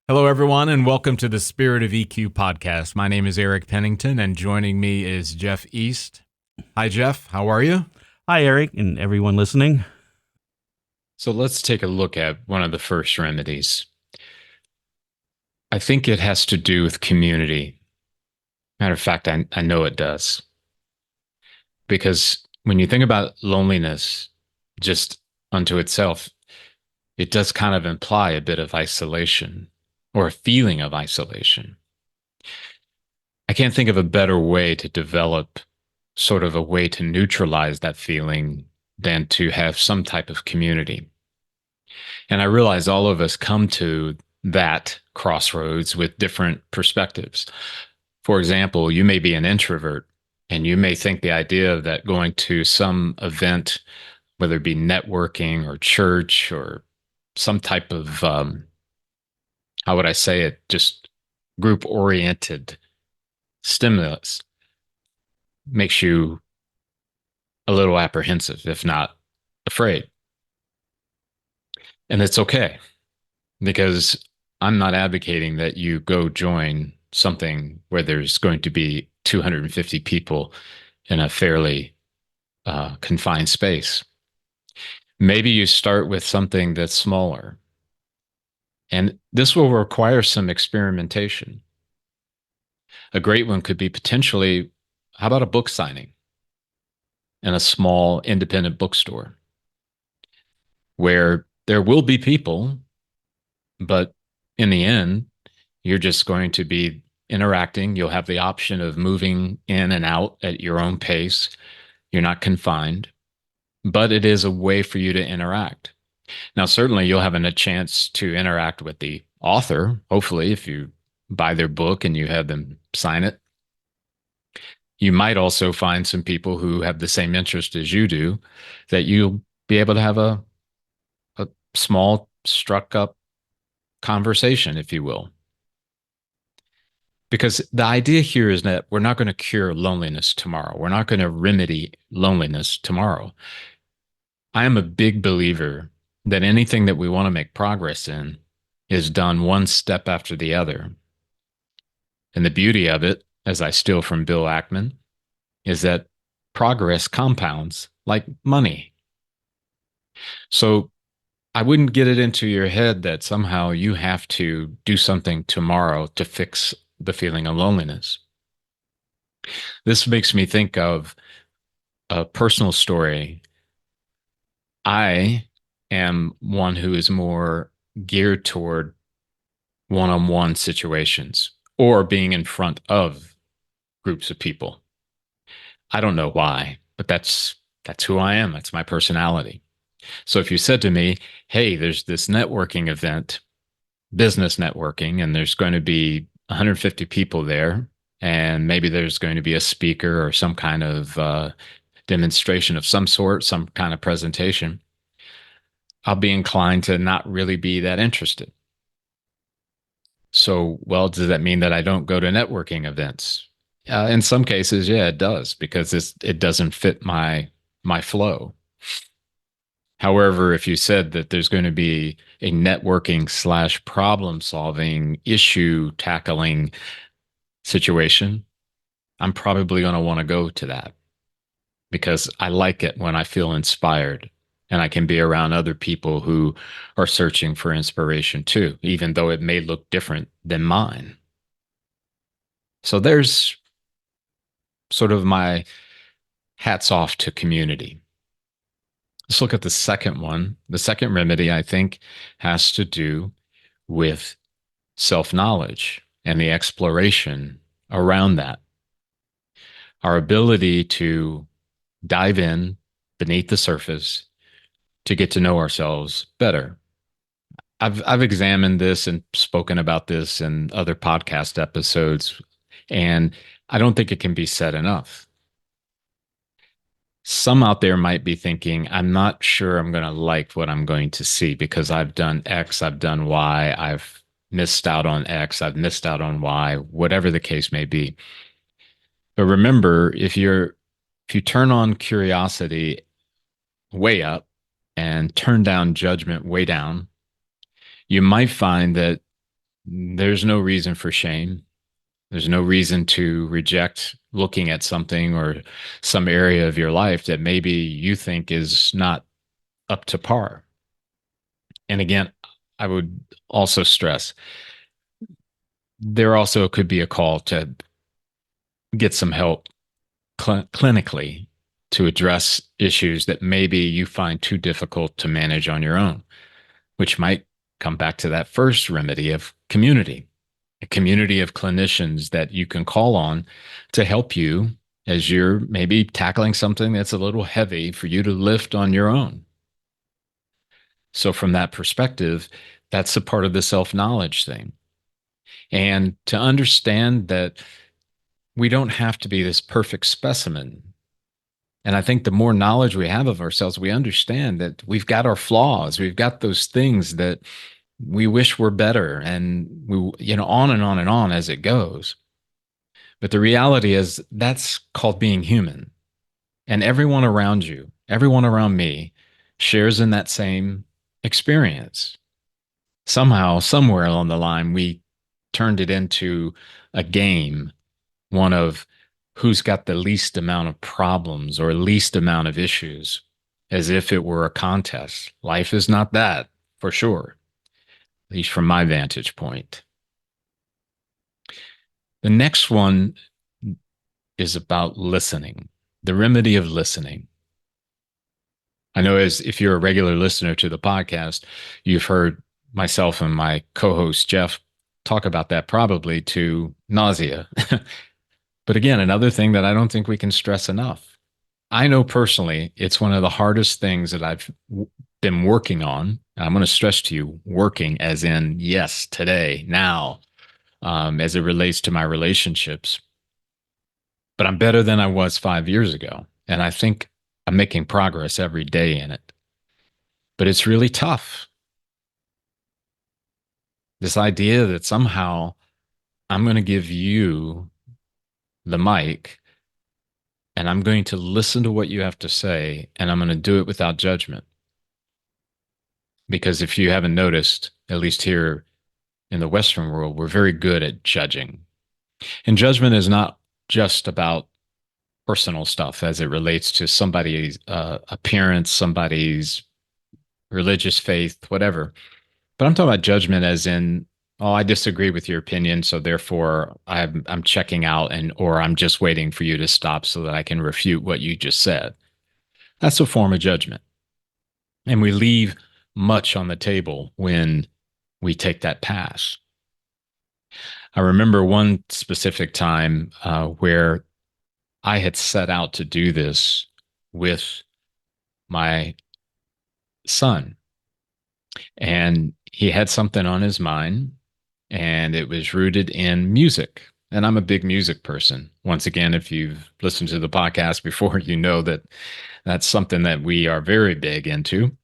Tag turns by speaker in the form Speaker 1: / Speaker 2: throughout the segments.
Speaker 1: Hello, everyone, and welcome to the Spirit of EQ podcast. My name is Eric Pennington, and joining me is Jeff East. Hi, Jeff. How are you?
Speaker 2: Hi, Eric, and everyone listening.
Speaker 3: So let's take a look at one of the first remedies. I think it has to do with community. Matter of fact, I know it does. Because when you think about loneliness just unto itself, it does kind of imply a bit of isolation or a feeling of isolation. I can't think of a better way to develop sort of a way to neutralize that feeling than to have some type of community. And I realize all of us come to that crossroads with different perspectives. For example, you may be an introvert and you may think the idea of that going to some event, whether it be networking or church or some type of, how would I say it, just group oriented stimulus makes you a little apprehensive, if not afraid. And it's okay because I'm not advocating that you go join something where there's going to be 250 people in a fairly confined space. Maybe you start with something that's smaller. And this will require some experimentation. A great one could be potentially, how about a book signing in a small independent bookstore where there will be people, but in the end, you're just going to be interacting. You'll have the option of moving in and out at your own pace. You're not confined, but it is a way for you to interact. Now, certainly you'll have a chance to interact with the author, hopefully, if you buy their book and you have them sign it. You might also find some people who have the same interest as you do that you'll be able to have a small struck up conversation, if you will. Because the idea here is that we're not going to cure loneliness tomorrow. We're not going to remedy loneliness tomorrow. I am a big believer that anything that we want to make progress in is done one step after the other. And the beauty of it, as I steal from Bill Ackman, is that progress compounds like money. So I wouldn't get it into your head that somehow you have to do something tomorrow to fix the feeling of loneliness. This makes me think of a personal story. I am one who is more geared toward one-on-one situations or being in front of groups of people. I don't know why, but that's who I am. That's my personality. So if you said to me, hey, there's this networking event, business networking, and there's going to be 150 people there, and maybe there's going to be a speaker or some kind of demonstration of some sort, some kind of presentation, I'll be inclined to not really be that interested. So, well, does that mean that I don't go to networking events? In some cases, yeah, it does, because it doesn't fit my flow. However, if you said that there's going to be a networking / problem solving, issue tackling situation, I'm probably going to want to go to that because I like it when I feel inspired and I can be around other people who are searching for inspiration too, even though it may look different than mine. So there's sort of my hats off to community. Let's look at the second one. The second remedy, I think, has to do with self-knowledge and the exploration around that. Our ability to dive in beneath the surface to get to know ourselves better. I've examined this and spoken about this in other podcast episodes, and I don't think it can be said enough. Some out there might be thinking, I'm not sure I'm going to like what I'm going to see because I've done X, I've done Y, I've missed out on X, I've missed out on Y, whatever the case may be. But remember, if you turn on curiosity way up and turn down judgment way down, you might find that there's no reason for shame. There's no reason to reject looking at something or some area of your life that maybe you think is not up to par. And again, I would also stress there also could be a call to get some help clinically to address issues that maybe you find too difficult to manage on your own, which might come back to that first remedy of community, a community of clinicians that you can call on to help you as you're maybe tackling something that's a little heavy for you to lift on your own. So, from that perspective, that's a part of the self knowledge thing. And to understand that we don't have to be this perfect specimen. And I think the more knowledge we have of ourselves, we understand that we've got our flaws. We've got those things that we wish were better, and on and on and on as it goes. But the reality is that's called being human. And everyone around you, everyone around me shares in that same experience. Somehow, somewhere along the line, we turned it into a game, one of who's got the least amount of problems or least amount of issues, as if it were a contest. Life is not that, for sure, at least from my vantage point. The next one is about listening, the remedy of listening. I know as if you're a regular listener to the podcast, you've heard myself and my co-host Jeff talk about that probably to nausea. But again, another thing that I don't think we can stress enough. I know personally, it's one of the hardest things that I've been working on. I'm going to stress to you, working as in, yes, today, now, as it relates to my relationships. But I'm better than I was 5 years ago. And I think I'm making progress every day in it. But it's really tough. This idea that somehow I'm going to give you the mic and I'm going to listen to what you have to say, and I'm going to do it without judgment. Because if you haven't noticed, at least here in the Western world, we're very good at judging. And judgment is not just about personal stuff as it relates to somebody's appearance, somebody's religious faith, whatever. But I'm talking about judgment as in, oh, I disagree with your opinion, so therefore I'm checking out, or I'm just waiting for you to stop so that I can refute what you just said. That's a form of judgment. And we leave much on the table when we take that pass. I remember one specific time where I had set out to do this with my son, and he had something on his mind, and it was rooted in music. And I'm a big music person. Once again, if you've listened to the podcast before, you know that that's something that we are very big into.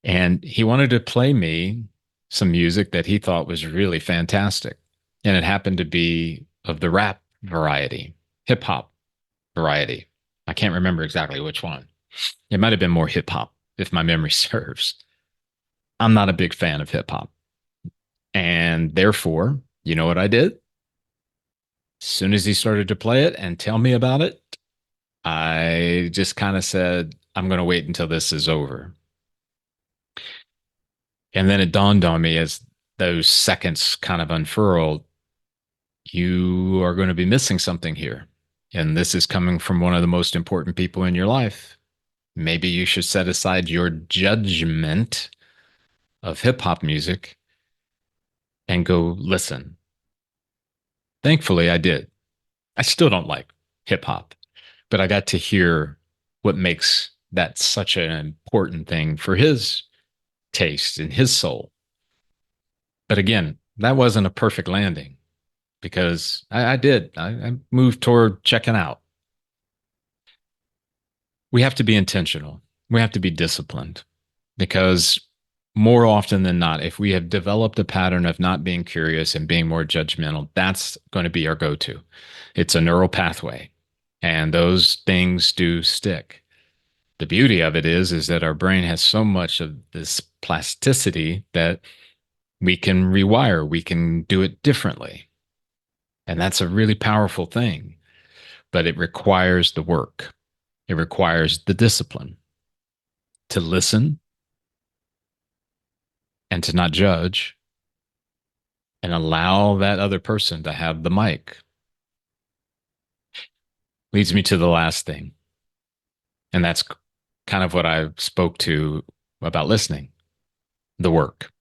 Speaker 3: And he wanted to play me some music that he thought was really fantastic. And it happened to be of the rap variety, hip hop variety. I can't remember exactly which one. It might have been more hip hop, if my memory serves. I'm not a big fan of hip hop. And therefore, you know what I did? As soon as he started to play it and tell me about it, I just kind of said, I'm going to wait until this is over. And then it dawned on me as those seconds kind of unfurled, you are going to be missing something here. And this is coming from one of the most important people in your life. Maybe you should set aside your judgment of hip hop music and go listen. Thankfully, I did. I still don't like hip hop, but I got to hear what makes that such an important thing for his taste and his soul. But again, that wasn't a perfect landing because I moved toward checking out. We have to be intentional. We have to be disciplined because more often than not, if we have developed a pattern of not being curious and being more judgmental, that's going to be our go-to. It's a neural pathway, and those things do stick. The beauty of it is that our brain has so much of this plasticity that We can rewire, we can do it differently. And that's a really powerful thing, but it requires the work. It requires the discipline to listen and to not judge and allow that other person to have the mic. Leads me to the last thing. And that's kind of what I spoke to about listening, the work.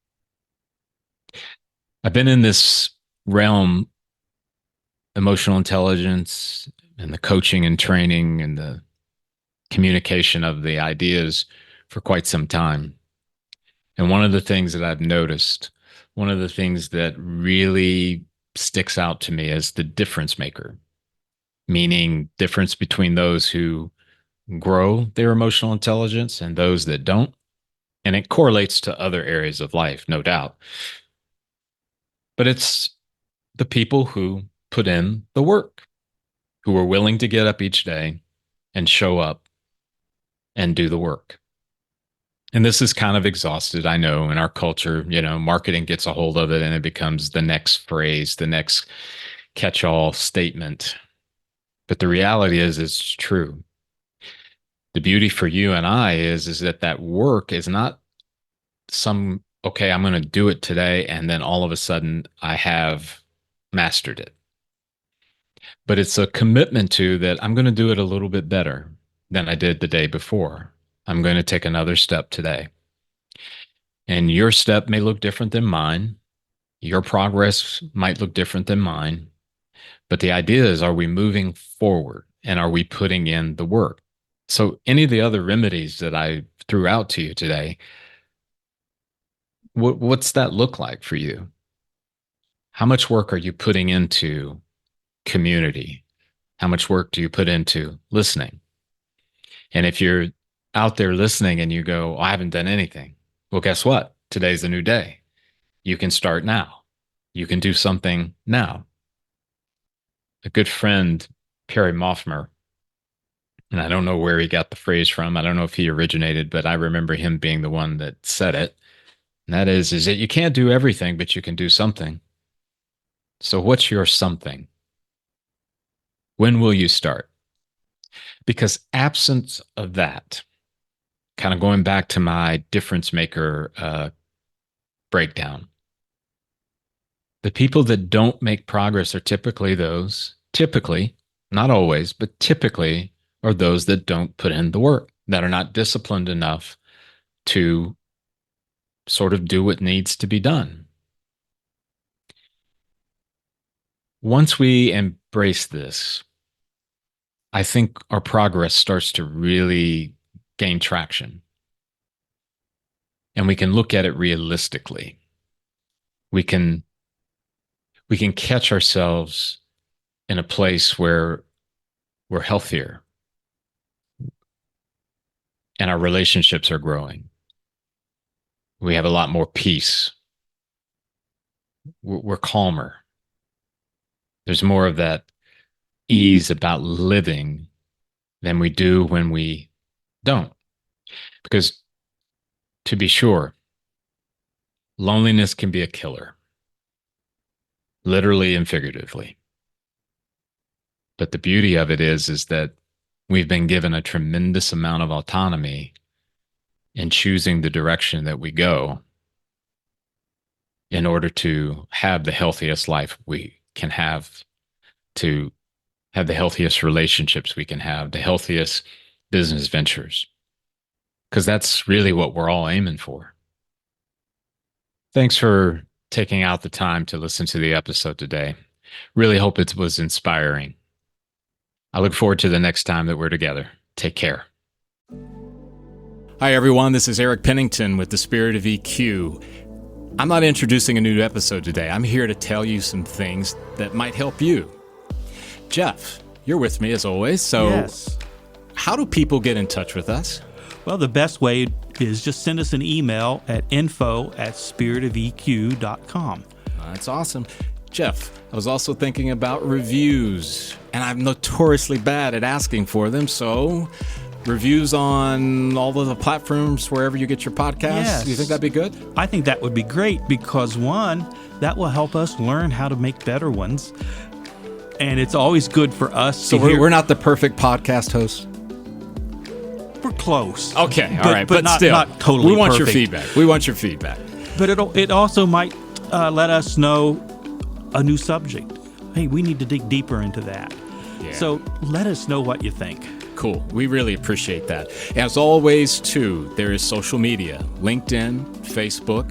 Speaker 3: I've been in this realm, emotional intelligence and the coaching and training and the communication of the ideas for quite some time. And one of the things that I've noticed, one of the things that really sticks out to me as the difference maker, meaning difference between those who grow their emotional intelligence and those that don't. And it correlates to other areas of life, no doubt. But it's the people who put in the work, who are willing to get up each day and show up and do the work. And this is kind of exhausted, I know, in our culture. Marketing gets a hold of it and it becomes the next phrase, the next catch-all statement. But the reality is it's true. The beauty for you and I is that work is not okay, I'm going to do it today, and then all of a sudden I have mastered it. But it's a commitment to that I'm going to do it a little bit better than I did the day before. I'm going to take another step today. And your step may look different than mine. Your progress might look different than mine. But the idea is, are we moving forward and are we putting in the work? So any of the other remedies that I threw out to you today, what's that look like for you? How much work are you putting into community? How much work do you put into listening? And if you're out there listening and you go, I haven't done anything. Well, guess what? Today's a new day. You can start now. You can do something now. A good friend, Perry Moffmer, and I don't know where he got the phrase from. I don't know if he originated, but I remember him being the one that said it. And that is that you can't do everything, but you can do something. So what's your something? When will you start? Because absence of that, kind of going back to my difference maker breakdown, the people that don't make progress are typically, not always, but typically are those that don't put in the work, that are not disciplined enough to sort of do what needs to be done. Once we embrace this, I think our progress starts to really gain traction. And we can look at it realistically. We can catch ourselves in a place where we're healthier and our relationships are growing. We have a lot more peace. We're calmer. There's more of that ease about living than we do when we don't. Because to be sure, loneliness can be a killer, literally and figuratively. But the beauty of it is that we've been given a tremendous amount of autonomy in choosing the direction that we go in order to have the healthiest life we can have, to have the healthiest relationships we can have, the healthiest business ventures. Because that's really what we're all aiming for. Thanks for taking out the time to listen to the episode today. Really hope it was inspiring. I look forward to the next time that we're together. Take care.
Speaker 1: Hi, everyone. This is Eric Pennington with the Spirit of EQ. I'm not introducing a new episode today. I'm here to tell you some things that might help you. Jeff, you're with me as always. So
Speaker 2: Yes.
Speaker 1: How do people get in touch with us?
Speaker 2: Well, the best way is just send us an email at info@spiritofeq.com.
Speaker 1: That's awesome. Jeff, I was also thinking about reviews, and I'm notoriously bad at asking for them, so reviews on all of the platforms wherever you get your podcasts?
Speaker 2: Yes.
Speaker 1: Do you think that'd be good?
Speaker 2: I think that would be great because, one, that will help us learn how to make better ones. And it's always good for us
Speaker 1: So
Speaker 2: to hear.
Speaker 1: we're not the perfect podcast host?
Speaker 2: We're close.
Speaker 1: Okay, all right. But
Speaker 2: not,
Speaker 1: still,
Speaker 2: not totally
Speaker 1: we want
Speaker 2: perfect.
Speaker 1: your feedback. We want your feedback.
Speaker 2: But it also might let us know a new subject. Hey, we need to dig deeper into that.
Speaker 1: Yeah.
Speaker 2: So let us know what you think.
Speaker 1: Cool. We really appreciate that. As always, too, there is social media, LinkedIn, Facebook,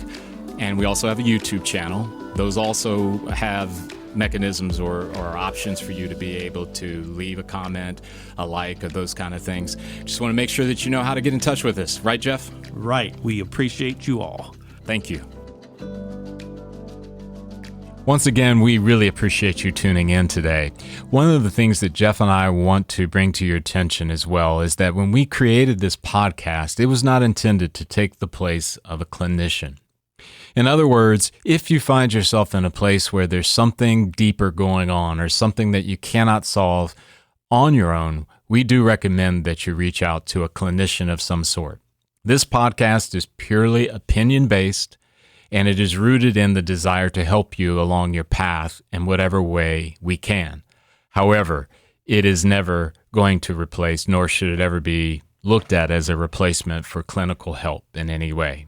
Speaker 1: and we also have a YouTube channel. Those also have mechanisms or options for you to be able to leave a comment, a like, or those kind of things. Just want to make sure that you know how to get in touch with us. Right, Jeff?
Speaker 2: Right. We appreciate you all.
Speaker 1: Thank you. Once again, we really appreciate you tuning in today. One of the things that Jeff and I want to bring to your attention as well is that when we created this podcast, it was not intended to take the place of a clinician. In other words, if you find yourself in a place where there's something deeper going on or something that you cannot solve on your own, we do recommend that you reach out to a clinician of some sort. This podcast is purely opinion-based, and it is rooted in the desire to help you along your path in whatever way we can. However, it is never going to replace, nor should it ever be looked at as a replacement for clinical help in any way.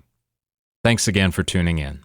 Speaker 1: Thanks again for tuning in.